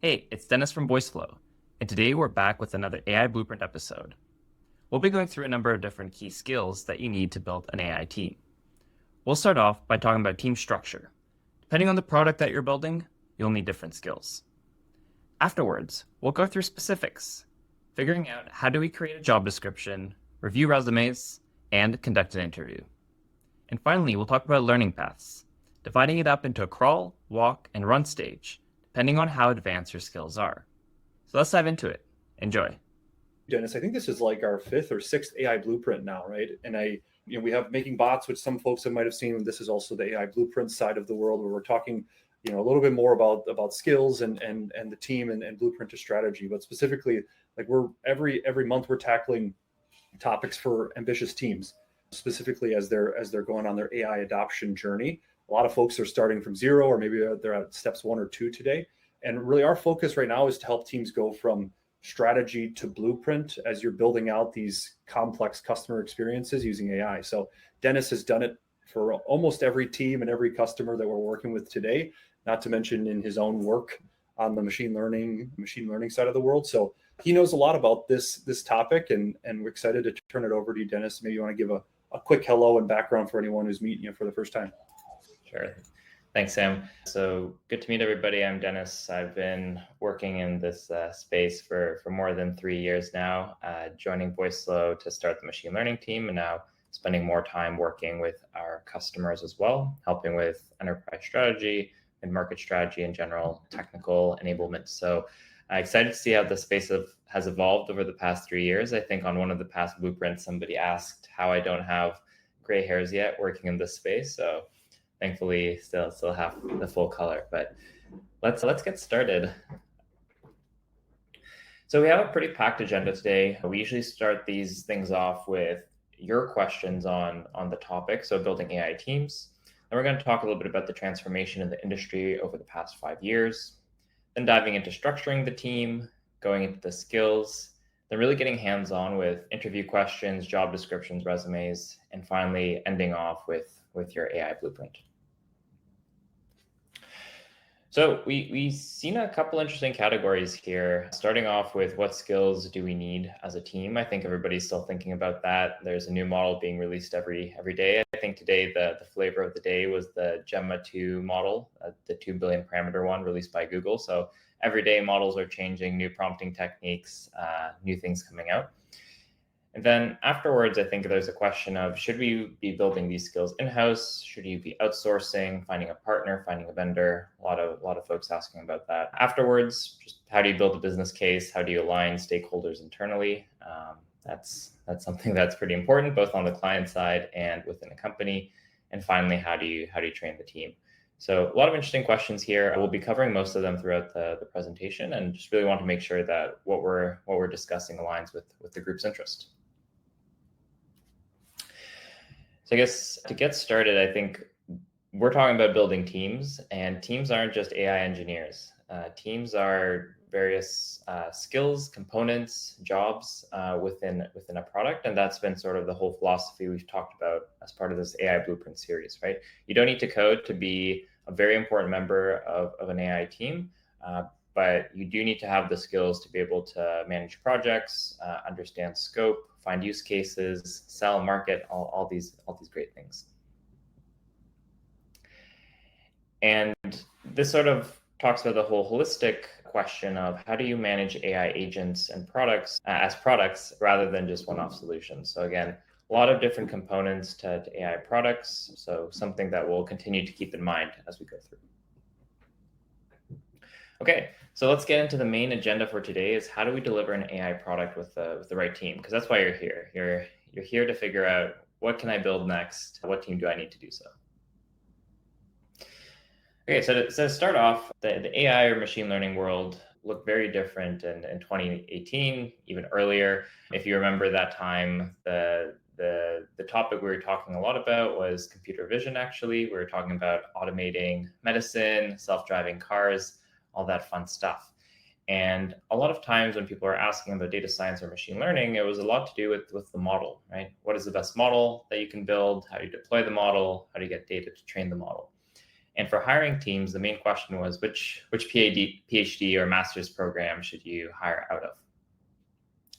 Hey, it's Dennis from Voiceflow, and today we're back with another AI Blueprint episode. We'll be going through a number of different key skills that you need to build an AI team. We'll start off by talking about team structure. Depending on the product that you're building, you'll need different skills. Afterwards, we'll go through specifics, figuring out how do we create a job description, review resumes, and conduct an interview. And finally, we'll talk about learning paths, dividing it up into a crawl, walk, and run stage, depending on how advanced your skills are. So let's dive into it. Enjoy. Dennis, I think this is like our fifth or sixth AI blueprint now, right? We have making bots, which some folks might have seen. This is also the AI blueprint side of the world where we're talking, a little bit more about skills and the team and blueprint to strategy. But specifically, like we're every month we're tackling topics for ambitious teams, specifically as they're going on their AI adoption journey. A lot of folks are starting from zero, or maybe they're at steps 1 or 2 today. And really, our focus right now is to help teams go from strategy to blueprint as you're building out these complex customer experiences using AI. So Dennis has done it for almost every team and every customer that we're working with today, not to mention in his own work on the machine learning side of the world. So he knows a lot about this topic, and we're excited to turn it over to you, Dennis. Maybe you want to give a quick hello and background for anyone who's meeting you for the first time. Sure. Thanks, Sam. So good to meet everybody. I'm Dennis. I've been working in this space for more than 3 years now, joining Voiceflow to start the machine learning team, and now spending more time working with our customers as well, helping with enterprise strategy and market strategy and general technical enablement. So excited to see how the space has evolved over the past 3 years. I think on one of the past blueprints, somebody asked how I don't have gray hairs yet working in this space. So thankfully still have the full color, but let's get started. So we have a pretty packed agenda today. We usually start these things off with your questions on the topic, so building AI teams. Then we're going to talk a little bit about the transformation in the industry over the past 5 years, then diving into structuring the team, going into the skills, then really getting hands-on with interview questions, job descriptions, resumes, and finally ending off with your AI blueprint. So we've seen a couple interesting categories here, starting off with what skills do we need as a team? I think everybody's still thinking about that. There's a new model being released every day. I think today the flavor of the day was the Gemma 2 model, the 2 billion parameter one released by Google. So every day models are changing, new prompting techniques, new things coming out. And then afterwards, I think there's a question of, should we be building these skills in-house? Should you be outsourcing, finding a partner, finding a vendor? A lot of folks asking about that. Afterwards, just how do you build a business case? How do you align stakeholders internally? That's something that's pretty important, both on the client side and within a company. And finally, how do you train the team? So a lot of interesting questions here. I will be covering most of them throughout the presentation, and just really want to make sure that what we're discussing aligns with the group's interest. So I guess to get started, I think we're talking about building teams, and teams aren't just AI engineers. Teams are various skills, components, jobs within a product, and that's been sort of the whole philosophy we've talked about as part of this AI Blueprint series, right? You don't need to code to be a very important member of an AI team, but you do need to have the skills to be able to manage projects, understand scope, find use cases, sell, market, all these great things. And this sort of talks about the whole holistic question of how do you manage AI agents and products as products rather than just one-off solutions. So again, a lot of different components to AI products. So something that we'll continue to keep in mind as we go through. Okay, so let's get into the main agenda for today is how do we deliver an AI product with the right team? Because that's why you're here. You're here to figure out what can I build next? What team do I need to do so? Okay, so to start off, the AI or machine learning world looked very different in 2018, even earlier. If you remember that time, the topic we were talking a lot about was computer vision, actually. We were talking about automating medicine, self-driving cars, all that fun stuff. And a lot of times when people are asking about data science or machine learning, it was a lot to do with the model, right? What is the best model that you can build? How do you deploy the model? How do you get data to train the model? And for hiring teams, the main question was which PhD or master's program should you hire out of?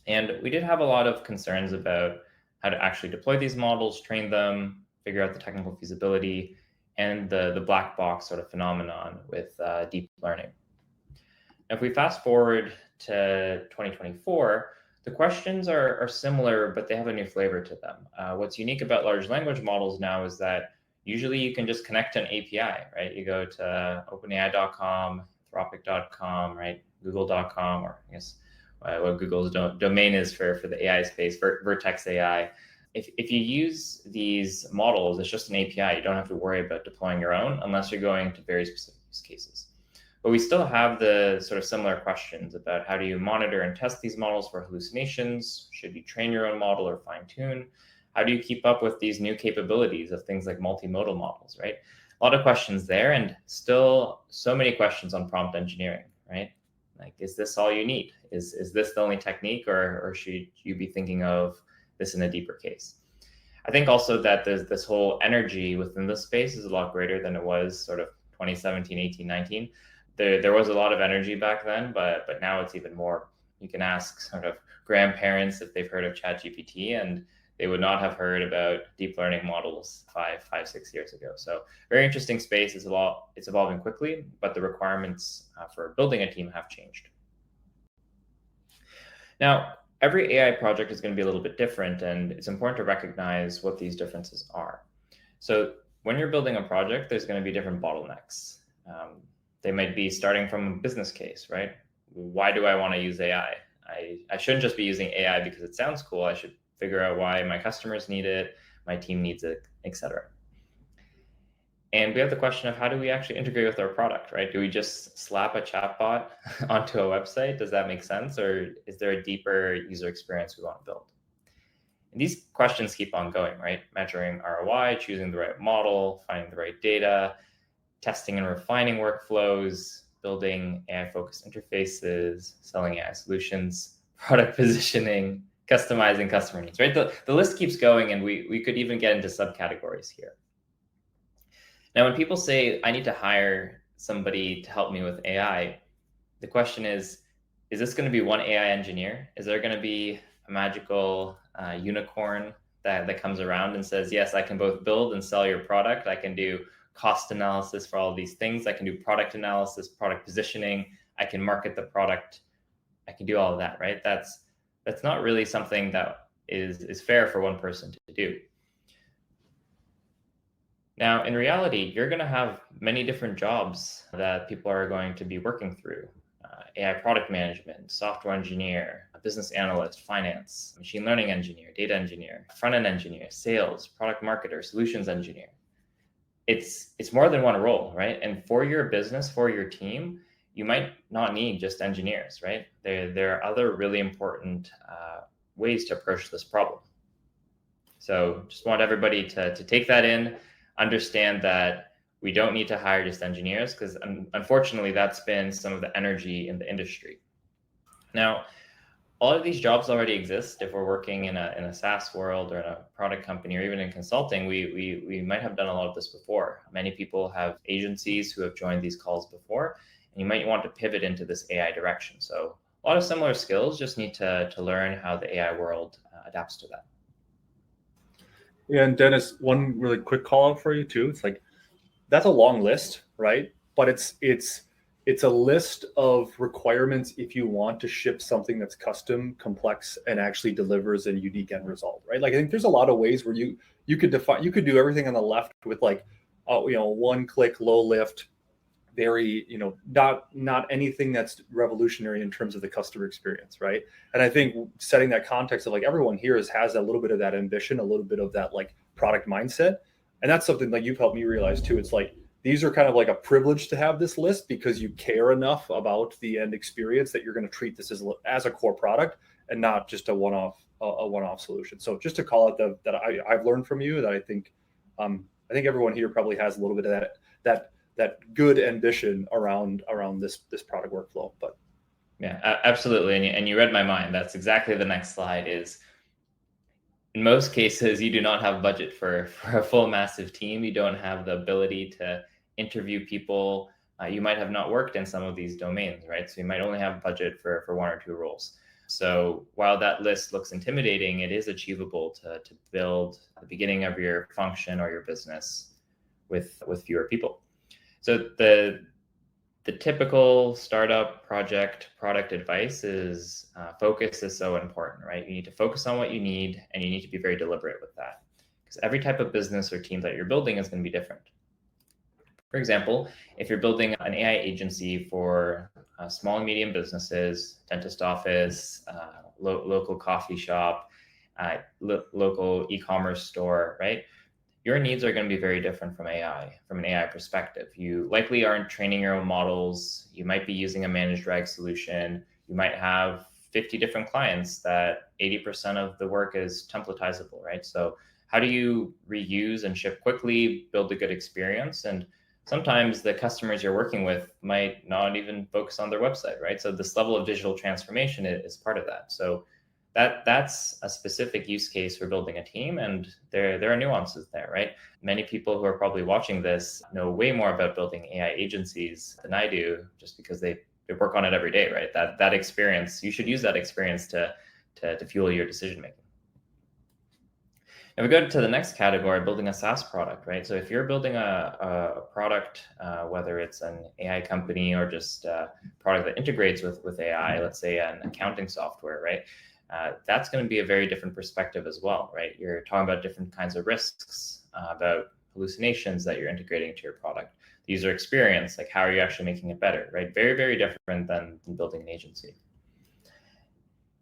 And we did have a lot of concerns about how to actually deploy these models, train them, figure out the technical feasibility, and the black box sort of phenomenon with deep learning. Now, if we fast forward to 2024, the questions are similar, but they have a new flavor to them. What's unique about large language models now is that usually you can just connect to an API, right? You go to openai.com, anthropic.com, right? Google.com, or I guess what Google's domain is for the AI space, Vertex AI. If you use these models, it's just an API. You don't have to worry about deploying your own unless you're going to very specific use cases. But we still have the sort of similar questions about how do you monitor and test these models for hallucinations? Should you train your own model or fine tune? How do you keep up with these new capabilities of things like multimodal models, right? A lot of questions there, and still so many questions on prompt engineering, right? Like, is this all you need? Is this the only technique, or should you be thinking of this in a deeper case? I think also that there's this whole energy within this space is a lot greater than it was sort of 2017, 18, 19. There was a lot of energy back then, but now it's even more. You can ask sort of grandparents if they've heard of ChatGPT, and they would not have heard about deep learning models 6 years ago. So very interesting space. It's evolving quickly, but the requirements for building a team have changed. Now, every AI project is going to be a little bit different, and it's important to recognize what these differences are. So when you're building a project, there's going to be different bottlenecks. They might be starting from a business case, right? Why do I want to use AI? I shouldn't just be using AI because it sounds cool. I should figure out why my customers need it, my team needs it, etc. And we have the question of how do we actually integrate with our product, right? Do we just slap a chatbot onto a website? Does that make sense? Or is there a deeper user experience we want to build? And these questions keep on going, right? Measuring ROI, choosing the right model, finding the right data, testing and refining workflows, building AI-focused interfaces, selling AI solutions, product positioning, customizing customer needs, right? The list keeps going, and we could even get into subcategories here. Now, when people say, I need to hire somebody to help me with AI, the question is this going to be one AI engineer? Is there going to be a magical unicorn that comes around and says, yes, I can both build and sell your product. I can do cost analysis for all these things. I can do product analysis, product positioning. I can market the product. I can do all of that, right? That's not really something that is fair for one person to do. Now, in reality, you're going to have many different jobs that people are going to be working through. AI product management, software engineer, a business analyst, finance, machine learning engineer, data engineer, front-end engineer, sales, product marketer, solutions engineer. It's more than one role, right? And for your business, for your team, you might not need just engineers, right? There are other really important ways to approach this problem. So just want everybody to take that in, understand that we don't need to hire just engineers, because unfortunately that's been some of the energy in the industry. Now, all of these jobs already exist. If we're working in a SaaS world or in a product company or even in consulting, we might have done a lot of this before. Many people have agencies who have joined these calls before, and you might want to pivot into this AI direction. So a lot of similar skills, just need to learn how the AI world adapts to that. Yeah, and Dennis, one really quick call out for you too. It's like, that's a long list, right? But it's a list of requirements if you want to ship something that's custom, complex, and actually delivers a unique end result, right? Like, I think there's a lot of ways where you could do everything on the left with like, one click, low lift, very, not anything that's revolutionary in terms of the customer experience, right? And I think setting that context of like everyone here has a little bit of that ambition, a little bit of that like product mindset. And that's something that you've helped me realize too. It's like, these are kind of like a privilege to have this list because you care enough about the end experience that you're going to treat this as a core product and not just a one-off solution. So just to call it that I've learned from you that I think everyone here probably has a little bit of that good ambition around this product workflow. But yeah, absolutely. And you read my mind. That's exactly the next slide is, in most cases, you do not have budget for a full massive team. You don't have the ability to interview people. You might have not worked in some of these domains, right? So you might only have budget for 1 or 2 roles. So while that list looks intimidating, it is achievable to build the beginning of your function or your business with fewer people. So the typical startup project product advice is focus is so important, right? You need to focus on what you need, and you need to be very deliberate with that, because every type of business or team that you're building is going to be different. For example, if you're building an AI agency for small and medium businesses, dentist office, local coffee shop, local e-commerce store, right? Your needs are going to be very different from an AI perspective. You likely aren't training your own models. You might be using a managed RAG solution. You might have 50 different clients that 80% of the work is templatizable, right? So how do you reuse and ship quickly, build a good experience? And sometimes the customers you're working with might not even focus on their website, right? So this level of digital transformation is part of that. So that's a specific use case for building a team, and there are nuances there, right? Many people who are probably watching this know way more about building AI agencies than I do, just because they work on it every day, right? That experience, you should use that experience to fuel your decision making. Now we go to the next category, building a SaaS product, right? So if you're building a product, whether it's an AI company or just a product that integrates with AI, let's say an accounting software, right? That's going to be a very different perspective as well, right? You're talking about different kinds of risks, about hallucinations that you're integrating to your product, the user experience, like how are you actually making it better, right? Very, very different than building an agency.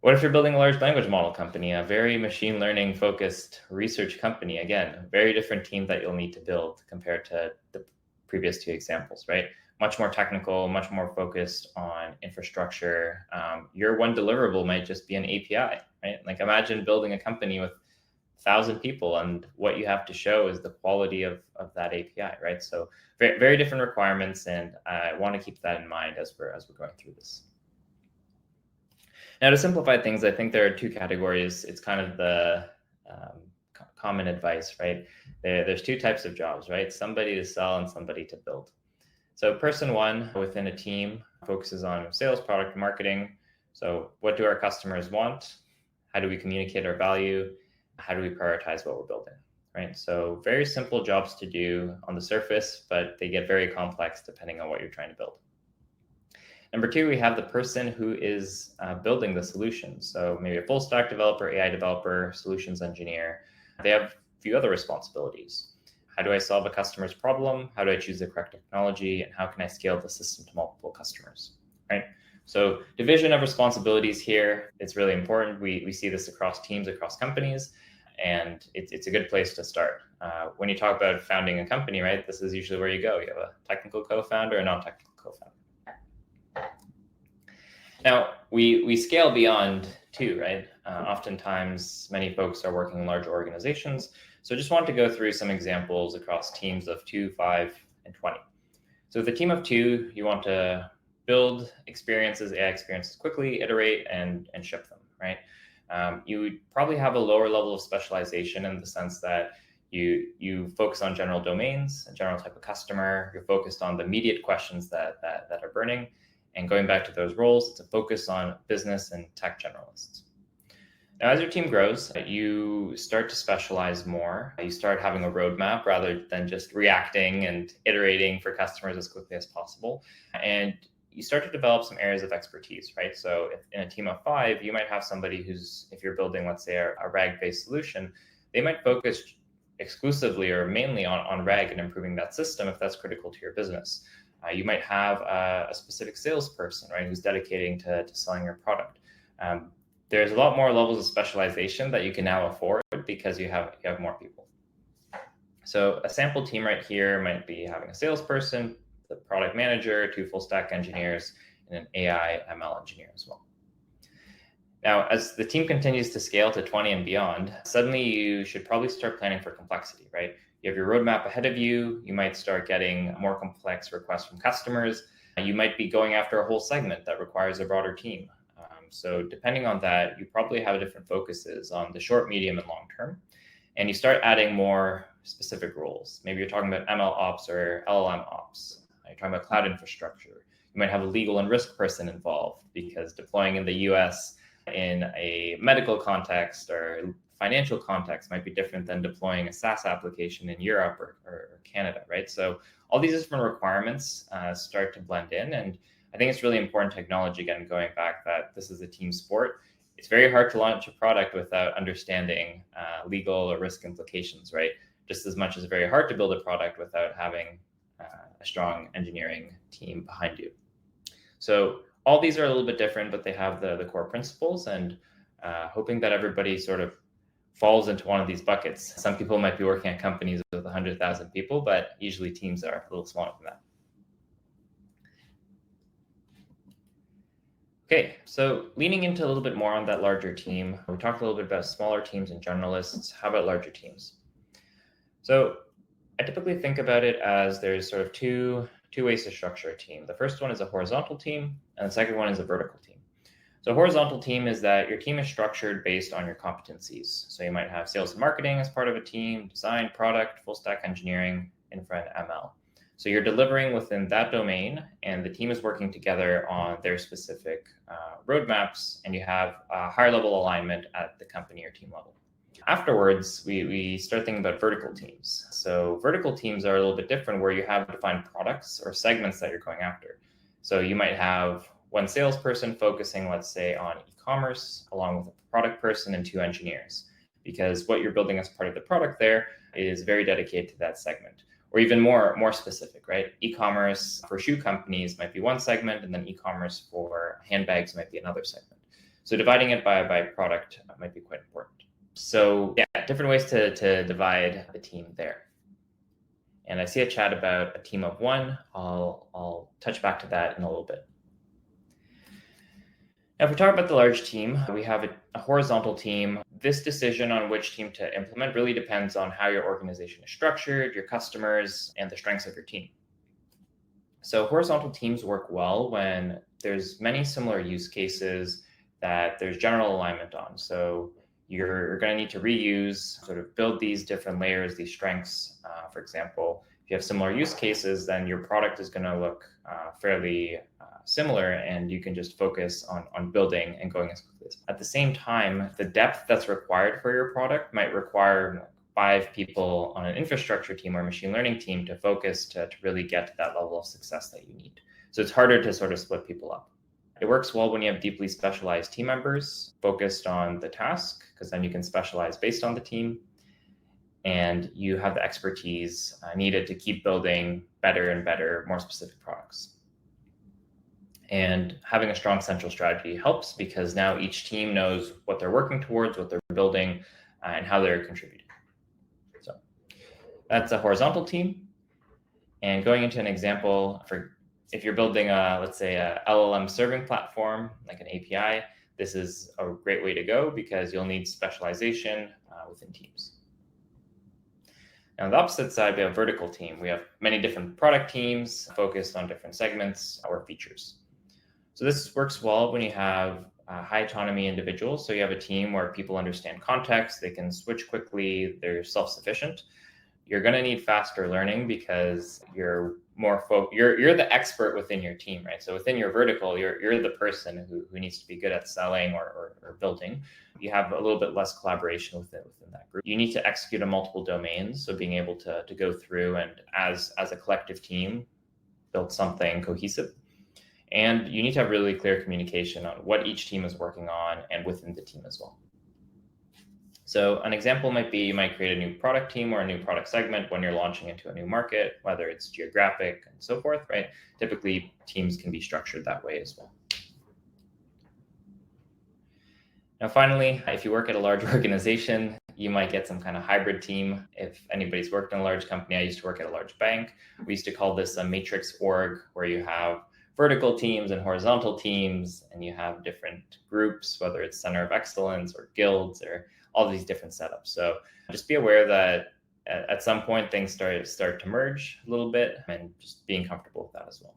What if you're building a large language model company, a very machine learning focused research company? Again, a very different team that you'll need to build compared to the previous 2 examples, right? Much more technical, much more focused on infrastructure. Your one deliverable might just be an API, right? Like imagine building a company with 1,000 people, and what you have to show is the quality of that API, right? So very, very different requirements, and I want to keep that in mind as we're going through this. Now, to simplify things, I think there are 2 categories. It's kind of the common advice, right? There's 2 types of jobs, right? Somebody to sell and somebody to build. So person 1 within a team focuses on sales, product, marketing. So what do our customers want? How do we communicate our value? How do we prioritize what we're building, right? So very simple jobs to do on the surface, but they get very complex depending on what you're trying to build. Number 2, we have the person who is building the solution. So maybe a full stack developer, AI developer, solutions engineer. They have a few other responsibilities. How do I solve a customer's problem? How do I choose the correct technology? And how can I scale the system to multiple customers, right? So division of responsibilities here, it's really important. We see this across teams, across companies, and it's a good place to start. When you talk about founding a company, right, this is usually where you go. You have a technical co-founder, a non-technical co-founder. Now, we scale beyond 2, right? Oftentimes, many folks are working in large organizations. So I just want to go through some examples across teams of 2, 5, and 20. So with a team of 2, you want to build experiences, AI experiences quickly, iterate, and ship them, right? You would probably have a lower level of specialization in the sense that you focus on general domains, a general type of customer. You're focused on the immediate questions that are burning. And going back to those roles, it's a focus on business and tech generalists. Now, as your team grows, you start to specialize more. You start having a roadmap rather than just reacting and iterating for customers as quickly as possible. And you start to develop some areas of expertise, right? So if in a team of 5, you might have somebody who's, if you're building, let's say, a RAG-based solution, they might focus exclusively or mainly on RAG and improving that system if that's critical to your business. You might have a specific salesperson, right, who's dedicating to selling your product. There's a lot more levels of specialization that you can now afford because you have more people. So a sample team right here might be having a salesperson, the product manager, 2 full stack engineers, and an AI ML engineer as well. Now, as the team continues to scale to 20 and beyond, suddenly you should probably start planning for complexity, right? You have your roadmap ahead of you. You might start getting more complex requests from customers. You might be going after a whole segment that requires a broader team. So depending on that, you probably have different focuses on the short, medium, and long term. And you start adding more specific roles. Maybe you're talking about ML ops or LLM ops. You're talking about cloud infrastructure. You might have a legal and risk person involved because deploying in the US in a medical context or financial context might be different than deploying a SaaS application in Europe or Canada, right? So all these different requirements start to blend in. And I think it's really important technology, again, going back, that this is a team sport. It's very hard to launch a product without understanding legal or risk implications, right? Just as much as it's very hard to build a product without having a strong engineering team behind you. So all these are a little bit different, but they have the core principles, and hoping that everybody sort of falls into one of these buckets. Some people might be working at companies with 100,000 people, but usually teams are a little smaller than that. Okay, so leaning into a little bit more on that larger team, we talked a little bit about smaller teams and generalists. How about larger teams? So I typically think about it as there's sort of two ways to structure a team. The first one is a horizontal team, and the second one is a vertical team. So a horizontal team is that your team is structured based on your competencies. So you might have sales and marketing as part of a team, design, product, full stack engineering, infra, and ML. So you're delivering within that domain, and the team is working together on their specific roadmaps, and you have a higher level alignment at the company or team level. Afterwards, we start thinking about vertical teams. So vertical teams are a little bit different, where you have defined products or segments that you're going after. So you might have one salesperson focusing, let's say, on e-commerce, along with a product person and 2 engineers, because what you're building as part of the product there is very dedicated to that segment. Or even more specific, right? E-commerce for shoe companies might be one segment, and then e-commerce for handbags might be another segment. So dividing it by product might be quite important. So yeah, different ways to divide the team there. And I see a chat about a team of 1. I'll touch back to that in a little bit. Now, if we talk about the large team, we have a horizontal team. This decision on which team to implement really depends on how your organization is structured, your customers, and the strengths of your team. So horizontal teams work well when there's many similar use cases that there's general alignment on. So you're going to need to reuse, sort of build these different layers, these strengths. For example, if you have similar use cases, then your product is going to look fairly similar, and you can just focus on building and going as quickly as possible. At the same time, the depth that's required for your product might require 5 people on an infrastructure team or machine learning team to focus to really get to that level of success that you need. So it's harder to sort of split people up. It works well when you have deeply specialized team members focused on the task, because then you can specialize based on the team, and you have the expertise needed to keep building better and better, more specific products. And having a strong central strategy helps, because now each team knows what they're working towards, what they're building, and how they're contributing. So that's a horizontal team. And going into an example, for if you're building let's say a LLM serving platform, like an API, this is a great way to go, because you'll need specialization within teams. Now, on the opposite side, we have vertical team. We have many different product teams focused on different segments or features. So this works well when you have high autonomy individuals. So you have a team where people understand context, they can switch quickly, they're self-sufficient. You're going to need faster learning, because you're you're the expert within your team, right? So within your vertical, you're the person who needs to be good at selling or building. You have a little bit less collaboration within that group. You need to execute on multiple domains, so being able to go through and as a collective team build something cohesive. And you need to have really clear communication on what each team is working on and within the team as well. So an example might be, you might create a new product team or a new product segment when you're launching into a new market, whether it's geographic and so forth, right? Typically, teams can be structured that way as well. Now, finally, if you work at a large organization, you might get some kind of hybrid team. If anybody's worked in a large company, I used to work at a large bank. We used to call this a matrix org, where you have vertical teams and horizontal teams, and you have different groups, whether it's center of excellence or guilds or all these different setups. So just be aware that at some point things start to merge a little bit, and just being comfortable with that as well.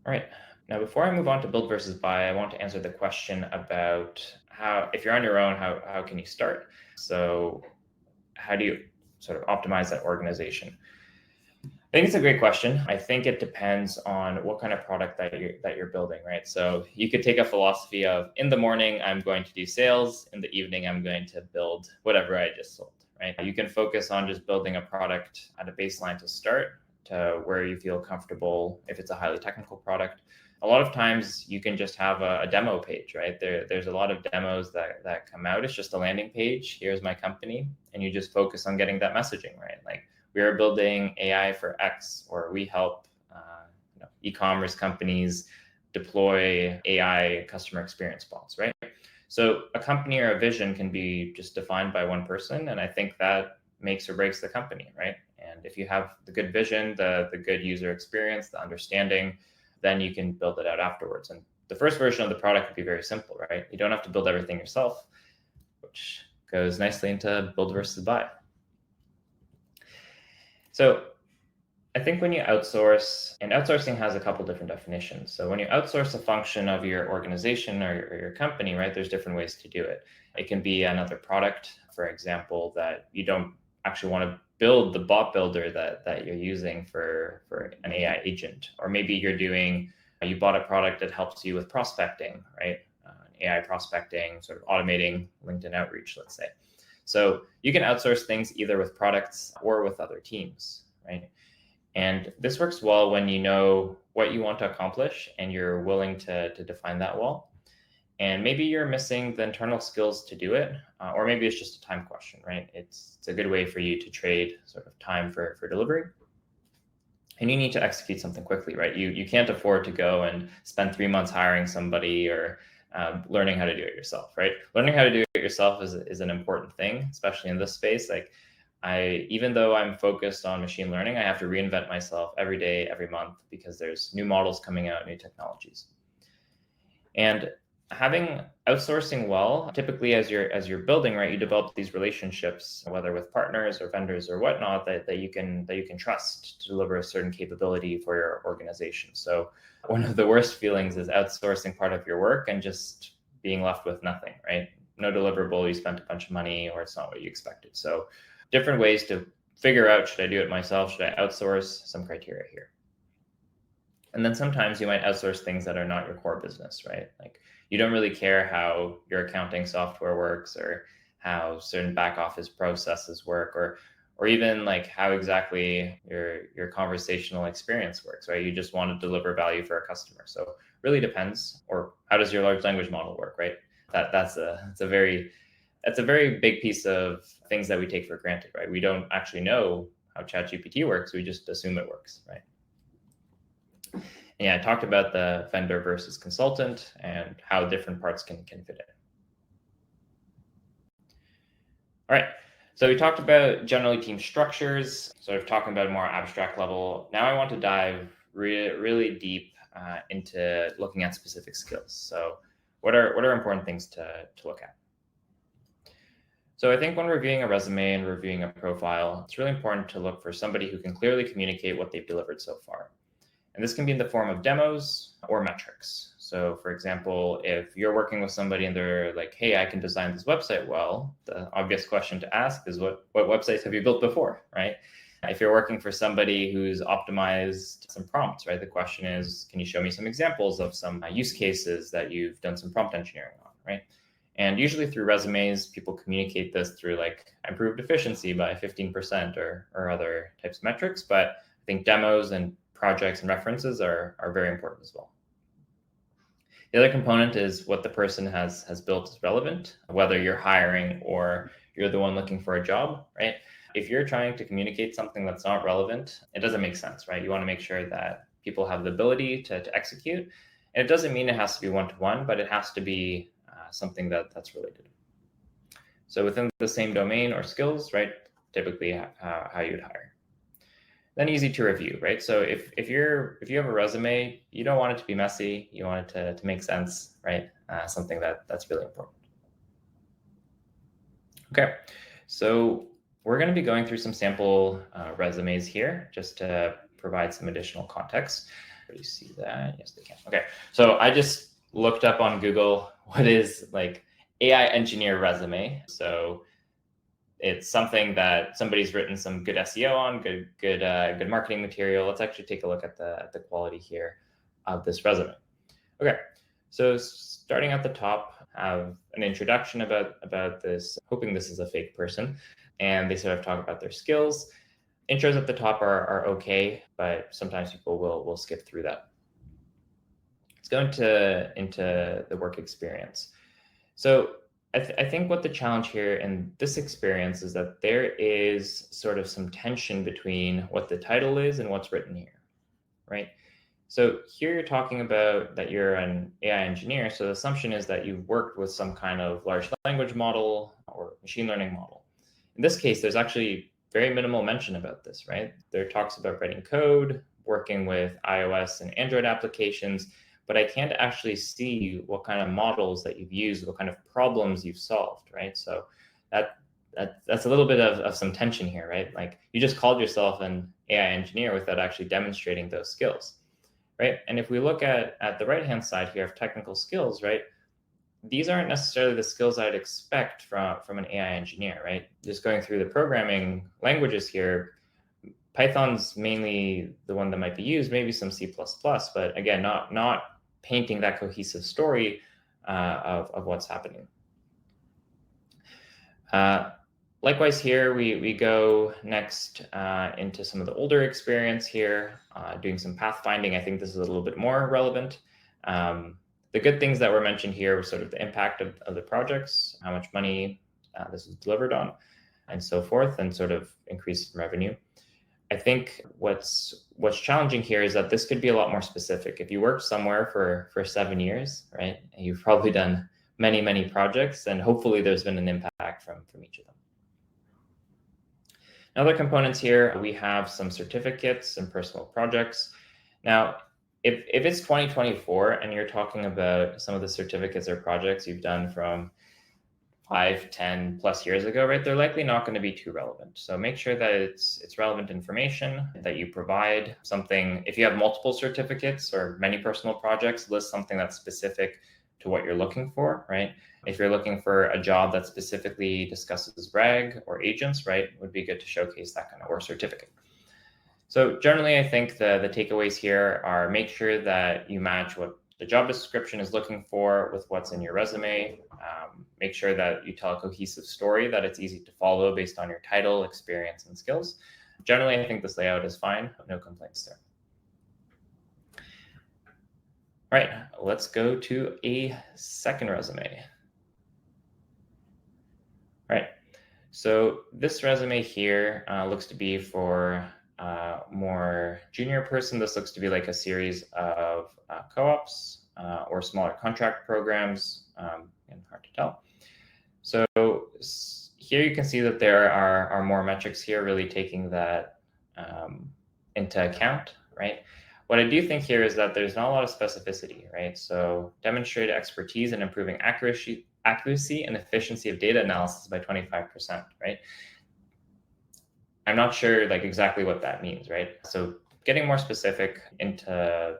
All right. Now, before I move on to build versus buy, I want to answer the question about how, if you're on your own, how can you start? So how do you sort of optimize that organization? I think it's a great question. I think it depends on what kind of product that you're building, right? So you could take a philosophy of, in the morning, I'm going to do sales. In the evening, I'm going to build whatever I just sold, right? You can focus on just building a product at a baseline to start, to where you feel comfortable if it's a highly technical product. A lot of times you can just have a demo page, right? There's a lot of demos that come out. It's just a landing page. Here's my company. And you just focus on getting that messaging, right? Like, we are building AI for X, or we help e-commerce companies deploy AI customer experience bots, right? So a company or a vision can be just defined by one person. And I think that makes or breaks the company, right? And if you have the good vision, the good user experience, the understanding, then you can build it out afterwards. And the first version of the product could be very simple, right? You don't have to build everything yourself, which goes nicely into build versus buy. So I think when you outsource, and outsourcing has a couple different definitions. So when you outsource a function of your organization or your company, right, there's different ways to do it. It can be another product, for example, that you don't actually want to build the bot builder that you're using for an AI agent. Or maybe you bought a product that helps you with prospecting, right? AI prospecting, sort of automating LinkedIn outreach, let's say. So you can outsource things either with products or with other teams, right? And this works well when you know what you want to accomplish and you're willing to define that well. And maybe you're missing the internal skills to do it, or maybe it's just a time question, right? It's a good way for you to trade sort of time for delivery. And you need to execute something quickly, right? You can't afford to go and spend 3 months hiring somebody or learning how to do it yourself, right? Learning how to do it yourself is an important thing, especially in this space. Like, even though I'm focused on machine learning, I have to reinvent myself every day, every month, because there's new models coming out, new technologies. And having outsourcing well, typically as you're building, right, you develop these relationships, whether with partners or vendors or whatnot, that you can trust to deliver a certain capability for your organization. So one of the worst feelings is outsourcing part of your work and just being left with nothing, right? No deliverable, you spent a bunch of money, or it's not what you expected. So different ways to figure out, should I do it myself? Should I outsource? Some criteria here. And then sometimes you might outsource things that are not your core business, right? Like, you don't really care how your accounting software works, or how certain back office processes work, or even like how exactly your conversational experience works, right? You just want to deliver value for a customer. So really depends. Or how does your large language model work, right? That's a very big piece of things that we take for granted, right? We don't actually know how ChatGPT works. We just assume it works, right? And yeah, I talked about the vendor versus consultant and how different parts can fit in. All right, so we talked about generally team structures, sort of talking about a more abstract level. Now I want to dive really deep into looking at specific skills. So what are important things to look at? So I think when reviewing a resume and reviewing a profile, it's really important to look for somebody who can clearly communicate what they've delivered so far. And this can be in the form of demos or metrics. So for example, if you're working with somebody and they're like, hey, I can design this website well, the obvious question to ask is what websites have you built before, right? If you're working for somebody who's optimized some prompts, right? The question is, can you show me some examples of some use cases that you've done some prompt engineering on, right? And usually through resumes, people communicate this through like improved efficiency by 15% or other types of metrics. But I think demos and projects and references are very important as well. The other component is what the person has built is relevant, whether you're hiring or you're the one looking for a job, right? If you're trying to communicate something that's not relevant, it doesn't make sense, right? You want to make sure that people have the ability to execute. And it doesn't mean it has to be one-to-one, but it has to be something that's related. So within the same domain or skills, right? Typically how you'd hire. Then easy to review, right? So if you have a resume, you don't want it to be messy. You want it to make sense, right? Something that's really important. Okay, so we're going to be going through some sample resumes here just to provide some additional context. Do you see that? Yes, they can. Okay, so I just looked up on Google what is like AI engineer resume. So it's something that somebody's written some good SEO on, good marketing material. Let's actually take a look at the quality here of this resume. Okay, so starting at the top, have an introduction about this, hoping this is a fake person, and they sort of talk about their skills. Intros at the top are okay, but sometimes people will skip through that. Let's go into the work experience. So I think what the challenge here in this experience is that there is sort of some tension between what the title is and what's written here, right? So here you're talking about that you're an AI engineer. So the assumption is that you've worked with some kind of large language model or machine learning model. In this case, there's actually very minimal mention about this, right? There talks about writing code, working with iOS and Android applications, but I can't actually see what kind of models that you've used, what kind of problems you've solved, right? So that's a little bit of some tension here, right? Like you just called yourself an AI engineer without actually demonstrating those skills, right? And if we look at the right-hand side here of technical skills, right? These aren't necessarily the skills I'd expect from an AI engineer, right? Just going through the programming languages here, Python's mainly the one that might be used, maybe some C++, but again, not painting that cohesive story of what's happening. Likewise here, we go next into some of the older experience here, doing some pathfinding. I think this is a little bit more relevant. The good things that were mentioned here were sort of the impact of the projects, how much money this is delivered on, and so forth, and sort of increased revenue. I think what's challenging here is that this could be a lot more specific. If you worked somewhere for 7 years, right, and you've probably done many projects, and hopefully there's been an impact from each of them. Other components here, we have some certificates and personal projects. Now, if it's 2024 and you're talking about some of the certificates or projects you've done from 5, 10 plus years ago, right, they're likely not going to be too relevant. So make sure that it's relevant information, that you provide something. If you have multiple certificates or many personal projects, list something that's specific to what you're looking for, right? If you're looking for a job that specifically discusses RAG or agents, right, it would be good to showcase that kind of or certificate. So generally, I think the takeaways here are make sure that you match what the job description is looking for with what's in your resume. Make sure that you tell a cohesive story, that it's easy to follow based on your title, experience, and skills. Generally, I think this layout is fine. No complaints there. All right, let's go to a second resume. All right, so this resume here looks to be for more junior person. This looks to be like a series of co-ops or smaller contract programs, and hard to tell. So here you can see that there are more metrics here really taking that into account, right? What I do think here is that there's not a lot of specificity, right? So demonstrate expertise in improving accuracy and efficiency of data analysis by 25%, right? I'm not sure like exactly what that means, right? So getting more specific into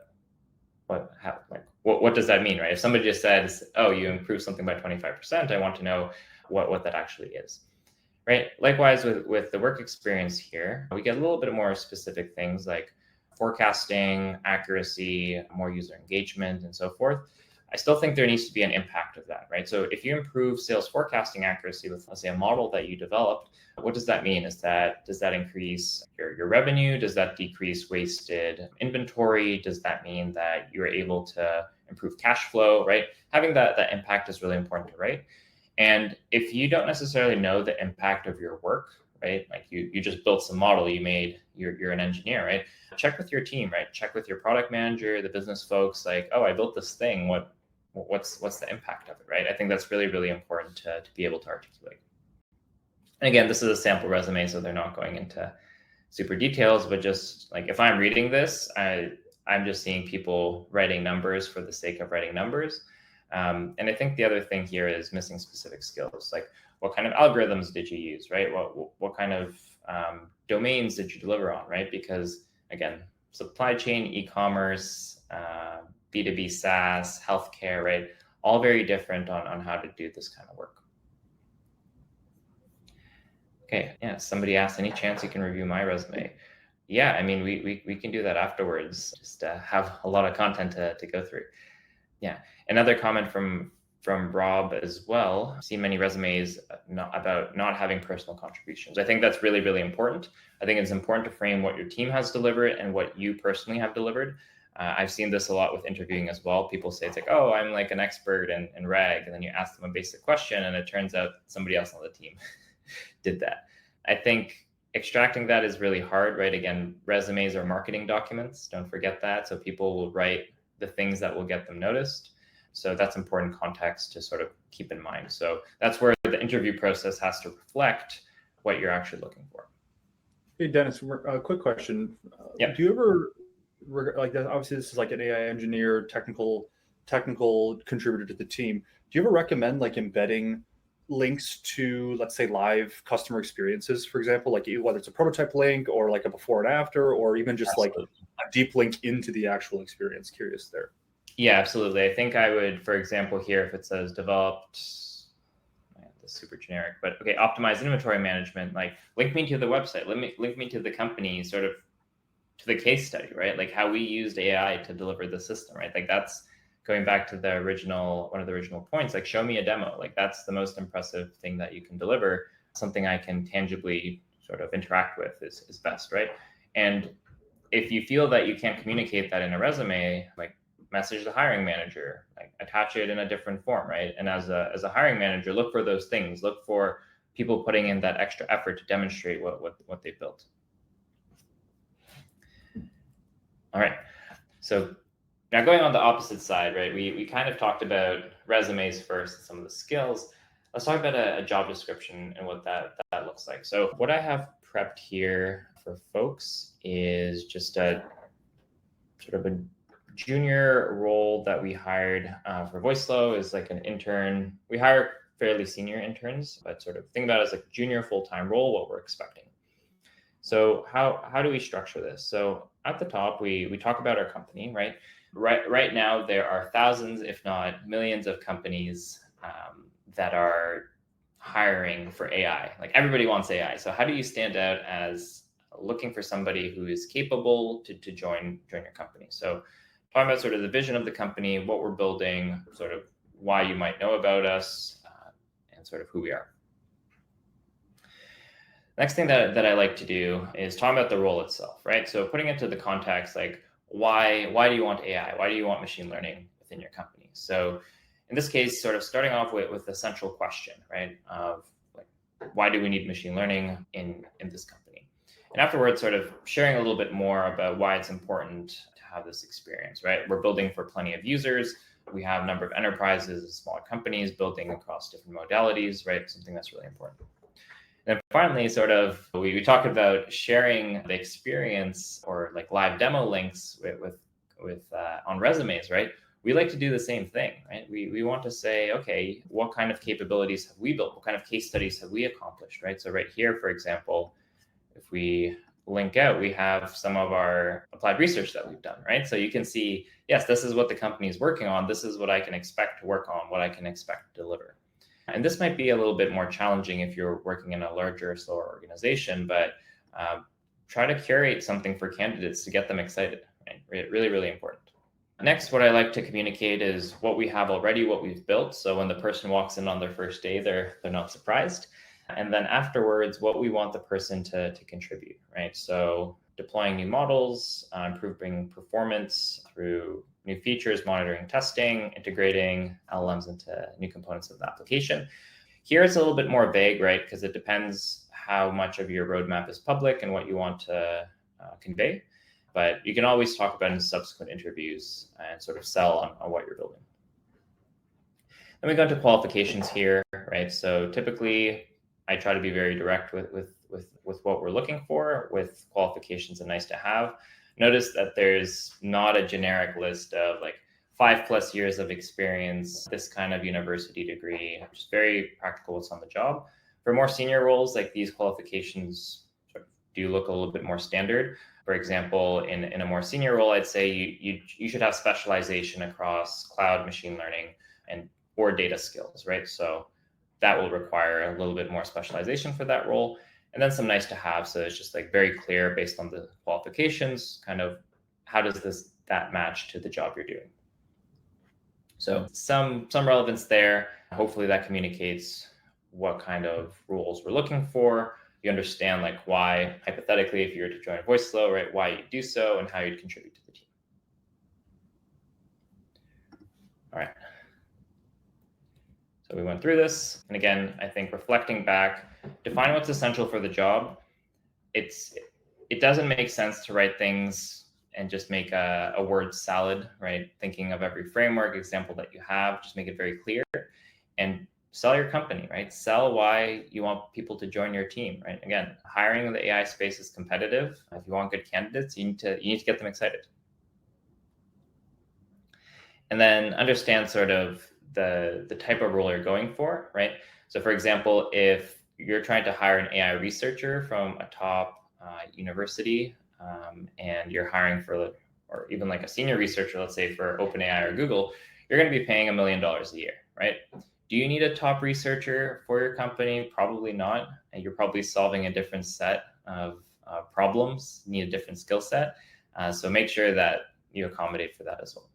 what does that mean, right? If somebody just says, oh, you improved something by 25%, I want to know what that actually is, right? Likewise with the work experience here, we get a little bit more specific things like forecasting, accuracy, more user engagement, and so forth. I still think there needs to be an impact of that, right? So if you improve sales forecasting accuracy with, let's say, a model that you developed, what does that mean? Does that increase your revenue? Does that decrease wasted inventory? Does that mean that you're able to improve cash flow, right? Having that impact is really important to write. And if you don't necessarily know the impact of your work, right? Like you just built some model, you're an engineer, right? Check with your team, right? Check with your product manager, the business folks, like, oh, I built this thing. What's the impact of it, right? I think that's really important to be able to articulate. And again, this is a sample resume, so they're not going into super details, but just like if I'm reading this, I'm just seeing people writing numbers for the sake of writing numbers. And I think the other thing here is missing specific skills, like what kind of algorithms did you use, right? What kind of domains did you deliver on, right? Because again, supply chain, e-commerce, B2B SaaS, healthcare, right? All very different on how to do this kind of work. Okay, yeah, somebody asked, any chance you can review my resume? Yeah, I mean, we can do that afterwards. Just have a lot of content to go through. Yeah, another comment from Rob as well. See many resumes about not having personal contributions. I think that's really, really important. I think it's important to frame what your team has delivered and what you personally have delivered. I've seen this a lot with interviewing as well. People say it's like, oh, I'm like an expert in RAG, and then you ask them a basic question, and it turns out somebody else on the team did that. I think extracting that is really hard, right? Again, resumes are marketing documents. Don't forget that. So people will write the things that will get them noticed. So that's important context to sort of keep in mind. So that's where the interview process has to reflect what you're actually looking for. Hey, Dennis, a quick question. Yeah. Do you ever, like, obviously this is like an AI engineer, technical contributor to the team. Do you ever recommend like embedding links to, let's say, live customer experiences, for example, like whether it's a prototype link or like a before and after, or even just Absolutely. like a deep link into the actual experience? Curious there. Yeah, absolutely. I think I would, for example, here, if it says developed, that's super generic, but okay, optimized inventory management, like link me to the website, link me to the company, sort of to the case study, right? Like how we used AI to deliver the system, right? Like that's going back to the original, one of the original points, like show me a demo. Like that's the most impressive thing that you can deliver. Something I can tangibly sort of interact with is best, right? And if you feel that you can't communicate that in a resume, like message the hiring manager, like attach it in a different form, right? And as a hiring manager, look for those things. Look for people putting in that extra effort to demonstrate what they built. All right. So now going on the opposite side, right? We kind of talked about resumes first and some of the skills. Let's talk about a job description and what that looks like. So what I have prepped here for folks is just a sort of a junior role that we hired for Voiceflow is like an intern. We hire fairly senior interns, but sort of think about it as like junior full-time role, what we're expecting. So how do we structure this? So at the top, we talk about our company, right? Right now, there are thousands, if not millions of companies that are hiring for AI. Like everybody wants AI. So how do you stand out as looking for somebody who is capable to join your company? So talking about sort of the vision of the company, what we're building, sort of why you might know about us, and sort of who we are. Next thing that I like to do is talk about the role itself, right? So putting it to the context, like why do you want AI? Why do you want machine learning within your company? So in this case, sort of starting off with the central question, right? Of like, why do we need machine learning in this company? And afterwards, sort of sharing a little bit more about why it's important to have this experience, right? We're building for plenty of users. We have a number of enterprises, smaller companies building across different modalities, right? Something that's really important. And finally, sort of, we talked about sharing the experience or like live demo links with on resumes, right? We like to do the same thing, right? We want to say, okay, what kind of capabilities have we built? What kind of case studies have we accomplished, right? So right here, for example, if we link out, we have some of our applied research that we've done, right? So you can see, yes, this is what the company is working on. This is what I can expect to work on, what I can expect to deliver. And this might be a little bit more challenging if you're working in a larger, slower organization, but try to curate something for candidates to get them excited, right? Really, really important. Next, what I like to communicate is what we have already, what we've built. So when the person walks in on their first day, they're not surprised. And then afterwards, what we want the person to contribute, right? So deploying new models, improving performance through new features, monitoring, testing, integrating LLMs into new components of the application. Here it's a little bit more vague, right? Because it depends how much of your roadmap is public and what you want to convey. But you can always talk about in subsequent interviews and sort of sell on what you're building. Then we go into qualifications here, right? So typically, I try to be very direct with what we're looking for, with qualifications and nice to have. Notice that there's not a generic list of like 5+ years of experience, this kind of university degree, just very practical what's on the job. For more senior roles, like these qualifications sort of do look a little bit more standard. For example, in a more senior role, I'd say you should have specialization across cloud, machine learning, or data skills, right? So that will require a little bit more specialization for that role. And then some nice to have. So it's just like very clear based on the qualifications, kind of how does that match to the job you're doing. So some relevance there. Hopefully that communicates what kind of roles we're looking for. You understand like why, hypothetically, if you were to join Voiceflow, right, why you do so and how you'd contribute to the team. All right. So we went through this. And again, I think reflecting back, define what's essential for the job. It doesn't make sense to write things and just make a word salad, right? Thinking of every framework example that you have, just make it very clear and sell your company, right? Sell why you want people to join your team, right? Again, hiring in the AI space is competitive. If you want good candidates, you need to get them excited. And then understand sort of the type of role you're going for, right? So for example, if you're trying to hire an AI researcher from a top university, and you're hiring for, or even like a senior researcher, let's say for OpenAI or Google, you're going to be paying $1 million a year, right? Do you need a top researcher for your company? Probably not. And you're probably solving a different set of problems, need a different skill set. So make sure that you accommodate for that as well.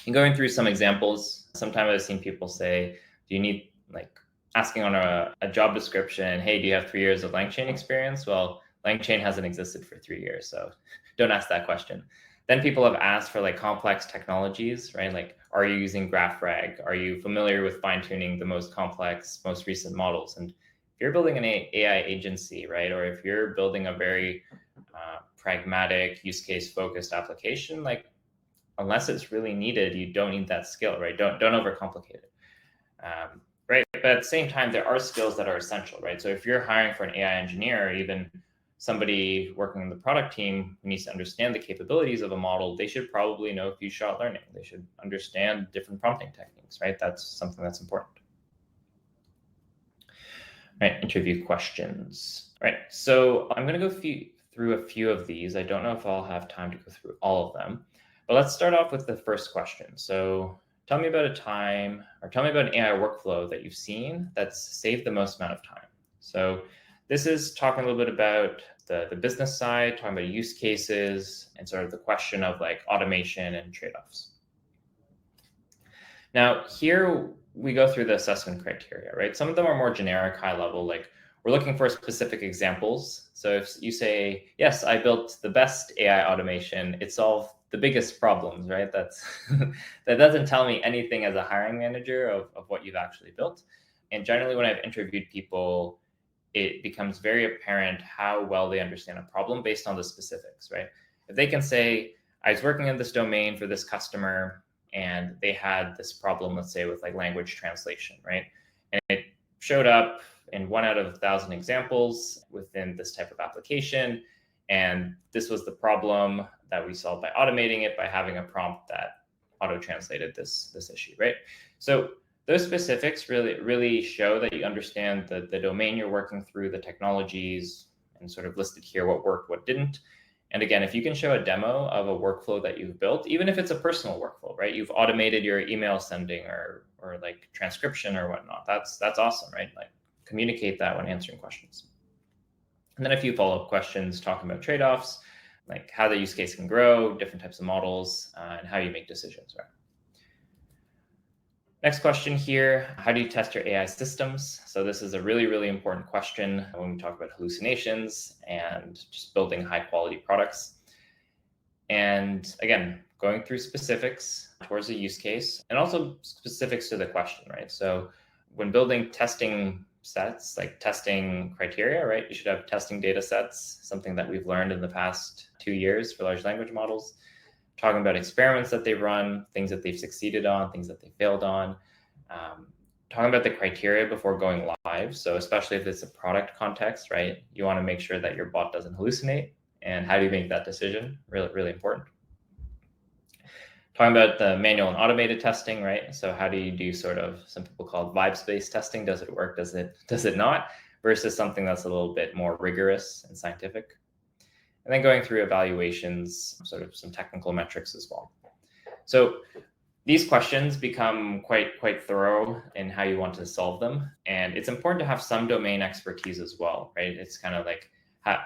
And going through some examples, sometimes I've seen people say, do you need, like, asking on a job description, hey, do you have 3 years of LangChain experience? Well, LangChain hasn't existed for 3 years, so don't ask that question. Then people have asked for like complex technologies, right? Like, are you using GraphRag? Are you familiar with fine-tuning the most complex, most recent models? And if you're building an AI agency, right, or if you're building a very pragmatic, use case focused application, like, unless it's really needed, you don't need that skill, right? Don't overcomplicate it. Right, but at the same time, there are skills that are essential, right? So if you're hiring for an AI engineer, or even somebody working in the product team who needs to understand the capabilities of a model, they should probably know few-shot learning. They should understand different prompting techniques, right? That's something that's important. All right, interview questions. All right, so I'm going to go through a few of these. I don't know if I'll have time to go through all of them, but let's start off with the first question. So tell me about a time, or tell me about an AI workflow that you've seen that's saved the most amount of time. So this is talking a little bit about the business side, talking about use cases, and sort of the question of like automation and trade-offs. Now, here we go through the assessment criteria, right? Some of them are more generic, high level, like we're looking for specific examples. So if you say, yes, I built the best AI automation, it solved the biggest problems, right? That doesn't tell me anything as a hiring manager of what you've actually built. And generally, when I've interviewed people, it becomes very apparent how well they understand a problem based on the specifics, right? If they can say, I was working in this domain for this customer and they had this problem, let's say with like language translation, right? And it showed up in 1 out of 1,000 examples within this type of application. And this was the problem that we solved by automating it, by having a prompt that auto-translated this issue, right? So those specifics really show that you understand the domain you're working through, the technologies, and sort of listed here what worked, what didn't. And again, if you can show a demo of a workflow that you've built, even if it's a personal workflow, right? You've automated your email sending or like transcription or whatnot. That's awesome, right? Like communicate that when answering questions. And then a few follow-up questions talking about trade-offs, like how the use case can grow, different types of models, and how you make decisions, right? Next question here, how do you test your AI systems? So this is a really important question when we talk about hallucinations and just building high quality products. And again, going through specifics towards the use case and also specifics to the question, right? So when building testing sets, like testing criteria, right? You should have testing data sets, something that we've learned in the past 2 years for large language models. Talking about experiments that they've run, things that they've succeeded on, things that they failed on. Talking about the criteria before going live. So especially if it's a product context, right? You want to make sure that your bot doesn't hallucinate. And how do you make that decision? Really important. Talking about the manual and automated testing, right? So how do you do sort of, some people call it vibes-based testing? Does it work? Does it not? Versus something that's a little bit more rigorous and scientific. And then going through evaluations, sort of some technical metrics as well. So These questions become quite thorough in how you want to solve them. And it's important to have some domain expertise as well, right? It's kind of like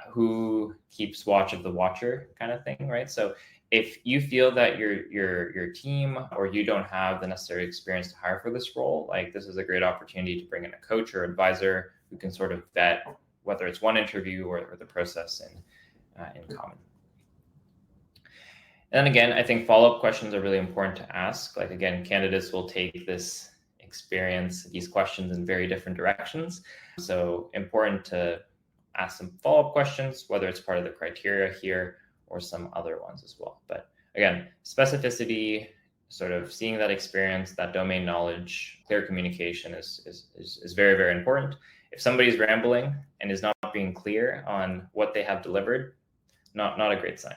who keeps watch of the watcher kind of thing, right? So if you feel that your team or you don't have the necessary experience to hire for this role, like this is a great opportunity to bring in a coach or advisor who can sort of vet whether it's one interview or the process in common. And then again, I think follow-up questions are really important to ask. Like again, candidates will take this experience, these questions in very different directions. So important to ask some follow-up questions, whether it's part of the criteria here or some other ones as well. But again, specificity, sort of seeing that experience, that domain knowledge, clear communication is very, very important. If somebody's rambling and is not being clear on what they have delivered, not a great sign.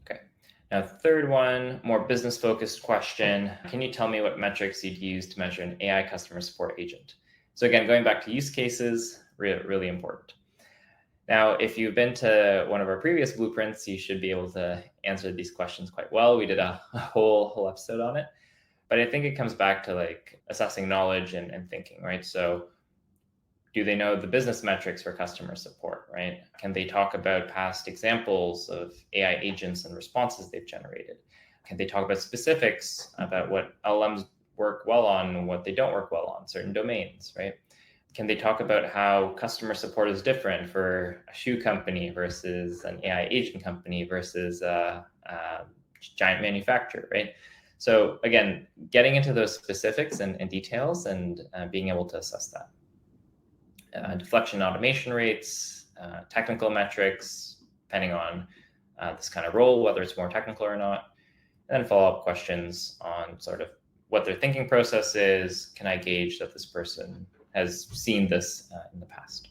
Okay. Now, third one, more business-focused question. Can you tell me what metrics you'd use to measure an AI customer support agent? So again, going back to use cases, really important. Now, if you've been to one of our previous blueprints, you should be able to answer these questions quite well. We did a whole episode on it, but I think it comes back to like assessing knowledge and thinking, right? So do they know the business metrics for customer support, right? Can they talk about past examples of AI agents and responses they've generated? Can they talk about specifics about what LLMs work well on and what they don't work well on certain domains, right? Can they talk about how customer support is different for a shoe company versus an AI agent company versus a giant manufacturer, right? So again, getting into those specifics and details and being able to assess that. Deflection automation rates, technical metrics, depending on this kind of role, whether it's more technical or not, and then follow-up questions on sort of what their thinking process is. Can I gauge that this person has seen this in the past?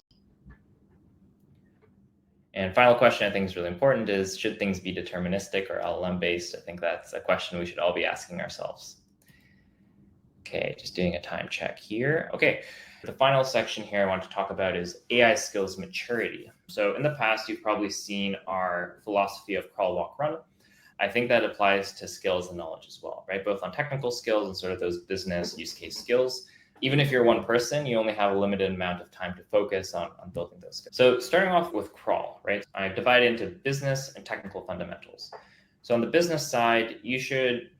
And final question I think is really important is, should things be deterministic or LLM based? I think that's a question we should all be asking ourselves. Okay, just doing a time check here. Okay, the final section here I want to talk about is AI skills maturity. So in the past, you've probably seen our philosophy of crawl, walk, run. I think that applies to skills and knowledge as well, right? Both on technical skills and sort of those business use case skills. Even if you're one person, you only have a limited amount of time to focus on building those skills. So starting off with crawl, right? I divide it into business and technical fundamentals. So on the business side, you should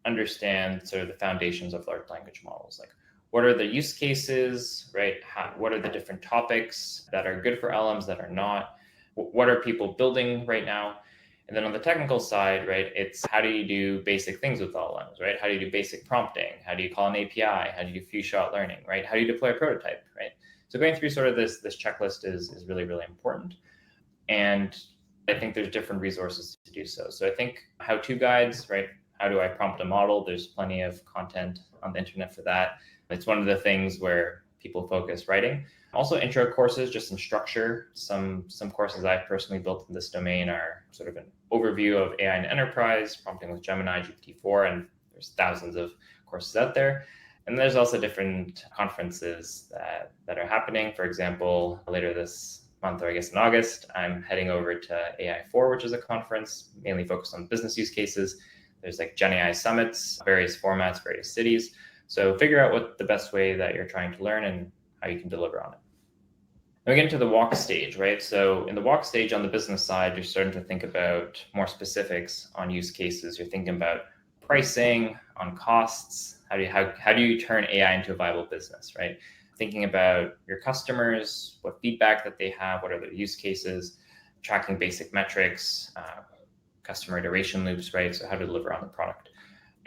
understand sort of the foundations of large language models. Like what are the use cases, right? What are the different topics that are good for LLMs that are not? What are people building right now? And then on the technical side, right, it's how do you do basic things with LLMs, right? How do you do basic prompting? How do you call an API? How do you do few-shot learning, right? How do you deploy a prototype, right? So going through sort of this checklist is really, really important. And I think there's different resources to do so. So I think how-to guides, right? How do I prompt a model? There's plenty of content on the internet for that. It's one of the things where people focus writing. Also intro courses, just some structure. Some courses I've personally built in this domain are sort of an overview of AI in enterprise, prompting with Gemini, GPT-4, and there's thousands of courses out there. And there's also different conferences that are happening. For example, later this month, or I guess in August, I'm heading over to AI4, which is a conference mainly focused on business use cases. There's like Gen AI summits, various formats, various cities. So figure out what the best way that you're trying to learn and how you can deliver on it. Now we get into the walk stage, right? So in the walk stage on the business side, you're starting to think about more specifics on use cases. You're thinking about pricing, on costs. How do you turn AI into a viable business, right? Thinking about your customers, what feedback that they have, what are their use cases, tracking basic metrics, customer iteration loops, right? So how to deliver on the product.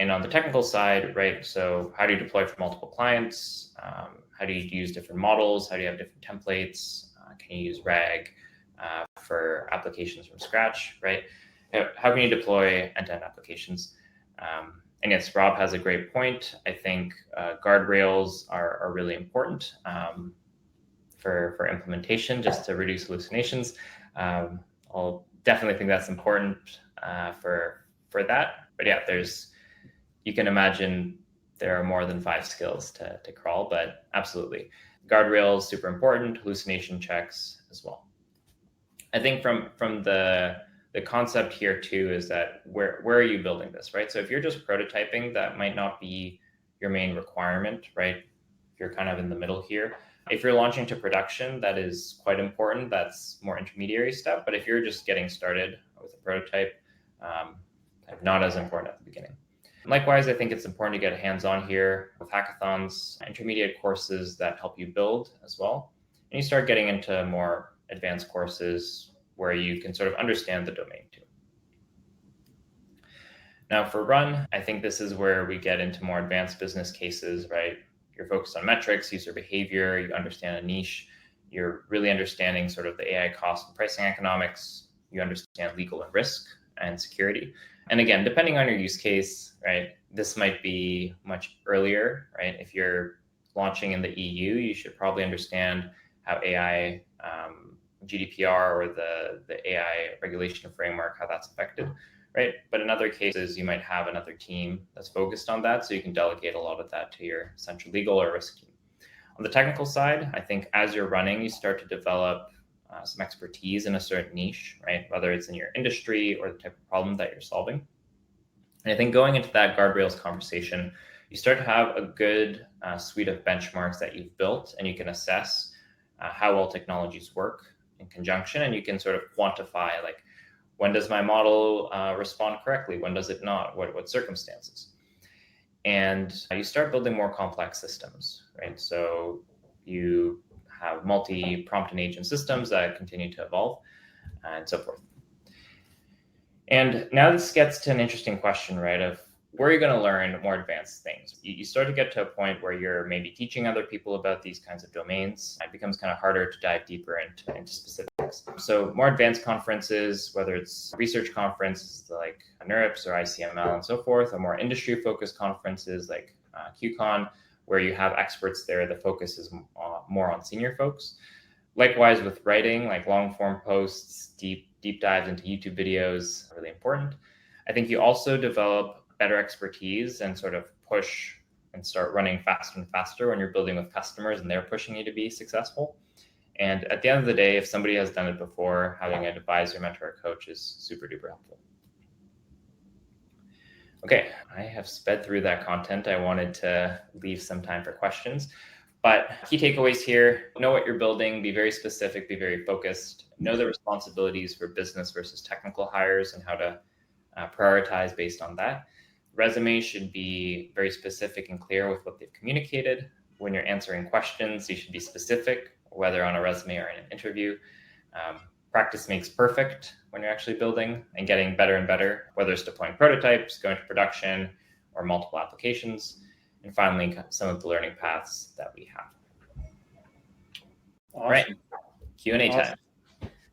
And on the technical side, right? So how do you deploy for multiple clients? How do you use different models? How do you have different templates? Can you use RAG for applications from scratch, right? How can you deploy end-to-end applications? And yes, Rob has a great point. I think guardrails are really important for implementation, just to reduce hallucinations. I'll definitely think that's important for that. But yeah, you can imagine there are more than 5 skills to crawl, but absolutely. Guardrails, super important, hallucination checks as well. I think from the the concept here too is that where are you building this, right? So if you're just prototyping, that might not be your main requirement, right? If you're kind of in the middle here. If you're launching to production, that is quite important. That's more intermediary step. But if you're just getting started with a prototype, not as important at the beginning. Likewise, I think it's important to get hands-on here with hackathons, intermediate courses that help you build as well. And you start getting into more advanced courses where you can sort of understand the domain too. Now for Run, I think this is where we get into more advanced business cases, right? You're focused on metrics, user behavior, you understand a niche, you're really understanding sort of the AI cost and pricing economics, you understand legal and risk and security. And again, depending on your use case, right, this might be much earlier, right? If you're launching in the EU, you should probably understand how AI, GDPR or the AI regulation framework, how that's affected, right? But in other cases, you might have another team that's focused on that, so you can delegate a lot of that to your central legal or risk team. On the technical side, I think as you're running, you start to develop some expertise in a certain niche, right? Whether it's in your industry or the type of problem that you're solving. And I think going into that guardrails conversation, you start to have a good suite of benchmarks that you've built, and you can assess how well technologies work in conjunction, and you can sort of quantify, like, when does my model respond correctly? When does it not? What circumstances? And you start building more complex systems, right? So you have multi-prompt and agent systems that continue to evolve and so forth. And now this gets to an interesting question, right? Of where are you going to learn more advanced things? You start to get to a point where you're maybe teaching other people about these kinds of domains. It becomes kind of harder to dive deeper into specifics. So more advanced conferences, whether it's research conferences like NeurIPS or ICML and so forth, or more industry-focused conferences like QCon, where you have experts there, the focus is more on senior folks. Likewise with writing, like long-form posts, deep dives into YouTube videos are really important. I think you also develop better expertise and sort of push and start running faster and faster when you're building with customers and they're pushing you to be successful. And at the end of the day, if somebody has done it before, having an advisor, mentor, or coach is super duper helpful. Okay, I have sped through that content. I wanted to leave some time for questions. But key takeaways here: know what you're building, be very specific, be very focused, know the responsibilities for business versus technical hires and how to prioritize based on that. Resume should be very specific and clear with what they've communicated. When you're answering questions, you should be specific, whether on a resume or in an interview. Practice makes perfect when you're actually building and getting better and better, whether it's deploying prototypes, going to production, or multiple applications. And finally, some of the learning paths that we have. Awesome. All right, Q&A time.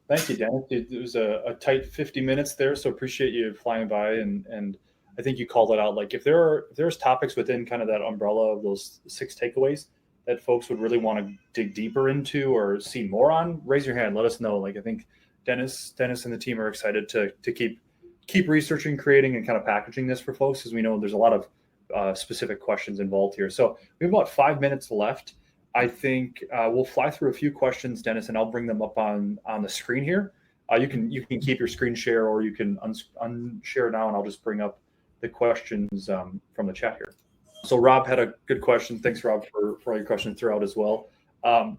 Thank you, Dennis. It was a tight 50 minutes there, so appreciate you flying by. And I think you called it out. Like if there's topics within kind of that umbrella of those 6 takeaways that folks would really want to dig deeper into or see more on, raise your hand. Let us know. Like I think Dennis and the team are excited to keep researching, creating, and kind of packaging this for folks, because we know there's a lot of specific questions involved here. So we have about 5 minutes left. I think we'll fly through a few questions, Dennis, and I'll bring them up on the screen here. You can keep your screen share, or you can unshare now, and I'll just bring up the questions from the chat here. So Rob had a good question. Thanks, Rob, for all your questions throughout as well.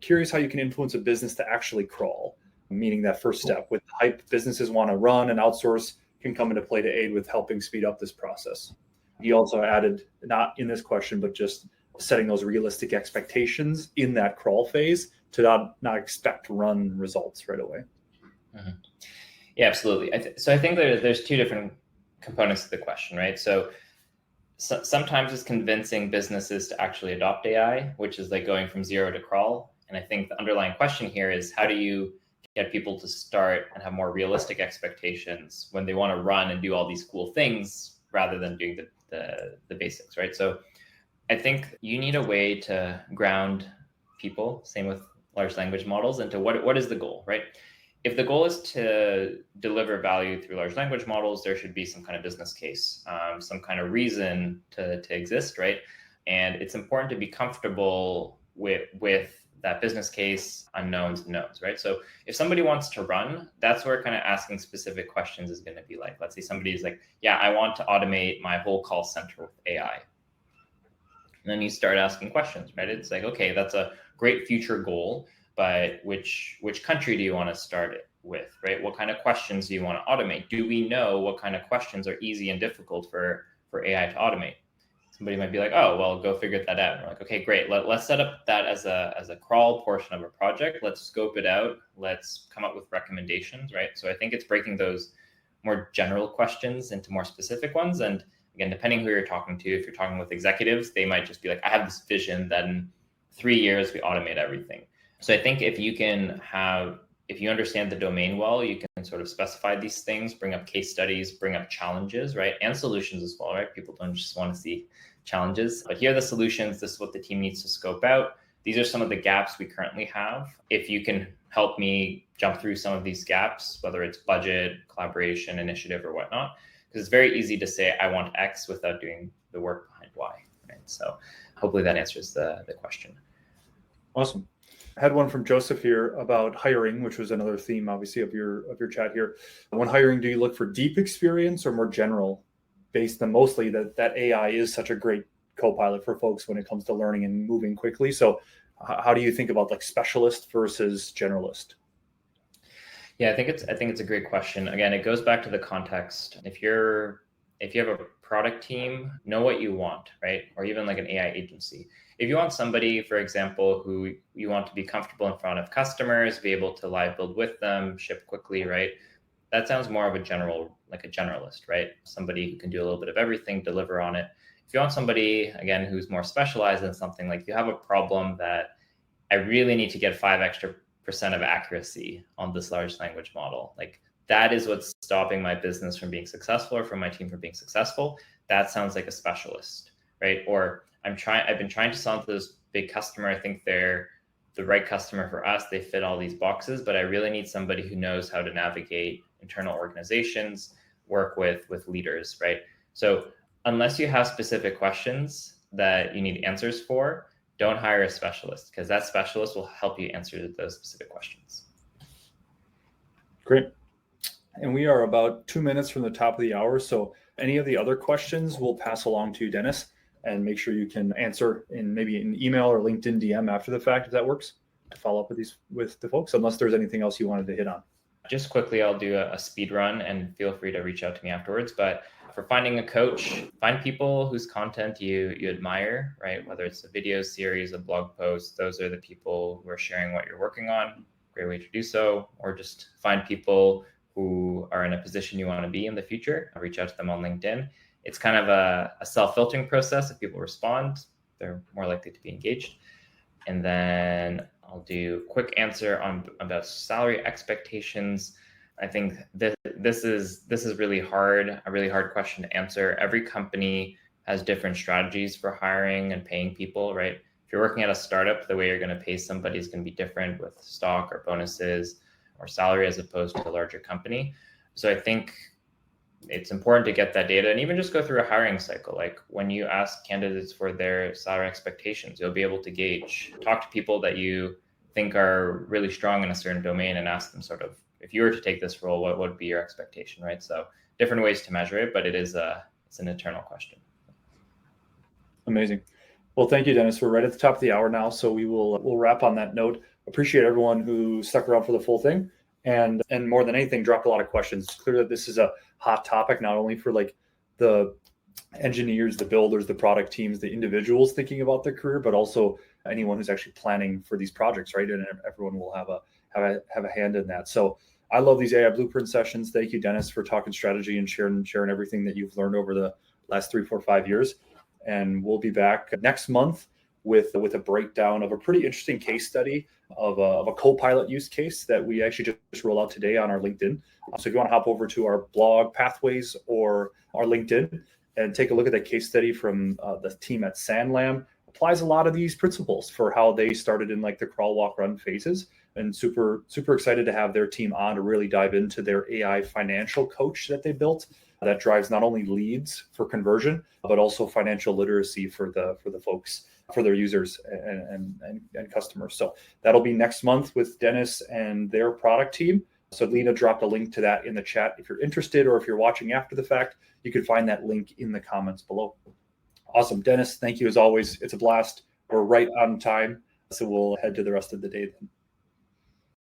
Curious how you can influence a business to actually crawl, meaning that first step. With hype, businesses want to run, and outsource can come into play to aid with helping speed up this process. He also added, not in this question, but just setting those realistic expectations in that crawl phase to not expect run results right away. Mm-hmm. Yeah, absolutely. So I think there's 2 different components to the question, right? So sometimes it's convincing businesses to actually adopt AI, which is like going from 0 to crawl. And I think the underlying question here is, how do you get people to start and have more realistic expectations when they want to run and do all these cool things rather than doing the basics, right? So I think you need a way to ground people, same with large language models, into what is the goal, right? If the goal is to deliver value through large language models, there should be some kind of business case, some kind of reason to exist, right? And it's important to be comfortable with that business case, unknowns, knowns, right? So if somebody wants to run, that's where kind of asking specific questions is going to be like, let's say somebody's like, yeah, I want to automate my whole call center with AI. And then you start asking questions, right? It's like, okay, that's a great future goal, but which country do you want to start it with, right? What kind of questions do you want to automate? Do we know what kind of questions are easy and difficult for AI to automate? Somebody might be like, oh, well, go figure that out. And we're like, okay, great. Let's set up that as a crawl portion of a project. Let's scope it out. Let's come up with recommendations, right? So I think it's breaking those more general questions into more specific ones. And again, depending who you're talking to, if you're talking with executives, they might just be like, I have this vision that in 3 years we automate everything. So I think if you understand the domain well, you can sort of specify these things, bring up case studies, bring up challenges, right? And solutions as well, right? People don't just want to see challenges, but here are the solutions. This is what the team needs to scope out. These are some of the gaps we currently have. If you can help me jump through some of these gaps, whether it's budget, collaboration, initiative, or whatnot, because it's very easy to say, I want X without doing the work behind Y, right? So hopefully that answers the question. Awesome. I had one from Joseph here about hiring, which was another theme, obviously, of your chat here. When hiring, do you look for deep experience or more general, based on mostly that AI is such a great co-pilot for folks when it comes to learning and moving quickly? So how do you think about like specialist versus generalist? Yeah, I think it's a great question. Again, it goes back to the context. If you have a product team, know what you want, right? Or even like an AI agency. If you want somebody, for example, who you want to be comfortable in front of customers, be able to live build with them, ship quickly, right? That sounds more of a generalist, right? Somebody who can do a little bit of everything, deliver on it. If you want somebody, again, who's more specialized in something, like you have a problem that I really need to get 5% extra of accuracy on this large language model. Like that is what's stopping my business from being successful or from my team from being successful. That sounds like a specialist, right? Or I've been trying to sell to this big customer. I think they're the right customer for us. They fit all these boxes, but I really need somebody who knows how to navigate internal organizations, work with leaders, right? So unless you have specific questions that you need answers for, don't hire a specialist, because that specialist will help you answer those specific questions. Great. And we are about 2 minutes from the top of the hour. So any of the other questions we'll pass along to Dennis, and make sure you can answer in maybe an email or LinkedIn DM after the fact, if that works, to follow up with the folks, unless there's anything else you wanted to hit on. Just quickly, I'll do a speed run, and feel free to reach out to me afterwards. But for finding a coach, find people whose content you admire, right? Whether it's a video series, a blog post, those are the people who are sharing what you're working on. Great way to do so. Or just find people who are in a position you want to be in the future. Reach out to them on LinkedIn. It's kind of a self-filtering process. If people respond, they're more likely to be engaged. And then I'll do a quick answer about salary expectations. I think this is really hard, a really hard question to answer. Every company has different strategies for hiring and paying people, right? If you're working at a startup, the way you're going to pay somebody is going to be different with stock or bonuses or salary as opposed to a larger company. So I think it's important to get that data and even just go through a hiring cycle. Like when you ask candidates for their salary expectations, you'll be able to gauge, talk to people that you think are really strong in a certain domain and ask them sort of, if you were to take this role, what would be your expectation, right? So different ways to measure it, but it's an internal question. Amazing. Well, thank you, Dennis. We're right at the top of the hour now, so we'll wrap on that note. Appreciate everyone who stuck around for the full thing, and more than anything, dropped a lot of questions. It's clear that this is a hot topic, not only for like the engineers, the builders, the product teams, the individuals thinking about their career, but also anyone who's actually planning for these projects, right? And everyone will have a hand in that. So I love these AI Blueprint sessions. Thank you, Dennis, for talking strategy and sharing everything that you've learned over the last 3, 4, 5 years. And we'll be back next month with a breakdown of a pretty interesting case study of a co-pilot use case that we actually just rolled out today on our LinkedIn. So if you want to hop over to our blog pathways or our LinkedIn and take a look at that case study from the team at Sandlam, applies a lot of these principles for how they started in like the crawl, walk, run phases. And super excited to have their team on to really dive into their AI financial coach that they built that drives not only leads for conversion, but also financial literacy for the folks for their users and customers. So that'll be next month with Dennis and their product team. So Lena dropped a link to that in the chat. If you're interested, or if you're watching after the fact, you can find that link in the comments below. Awesome. Dennis, thank you as always. It's a blast. We're right on time. So we'll head to the rest of the day then.